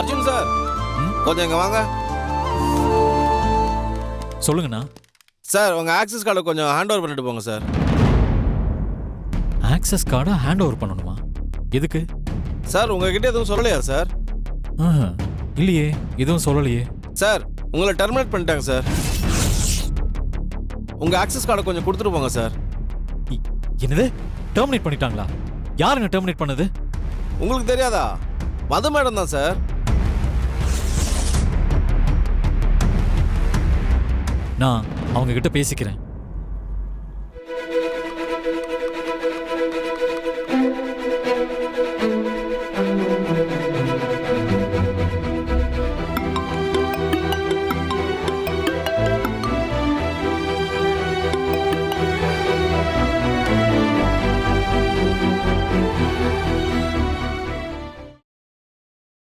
Arjun sir கொஞ்சம் இங்க வாங்க. சொல்லுங்கண்ணா. சார் உங்க ஆக்சஸ் கார்டை கொஞ்சம் ஹேண்ட் ஓவர் பண்ணிட்டு போங்க சார். ஆக்சஸ் கார்டை ஹேண்ட் ஓவர் பண்ணணுமா? எதுக்கு சார்? உங்ககிட்ட எதுவும் சொல்லலையா சார்? இல்லையே, எதுவும் சொல்லலையே சார். உங்களை டெர்மினேட் பண்ணிட்டாங்க சார். உங்க ஆக்சஸ் கார்டை கொஞ்சம் கொடுத்துட்டு போங்க சார். என்னது? டெர்மினேட் பண்ணிட்டாங்களா? யாருங்க டெர்மினேட் பண்ணது? உங்களுக்கு தெரியாதா? மது மேடம் தான் சார். நான் அவங்க கிட்ட பேசிக்கிறேன்.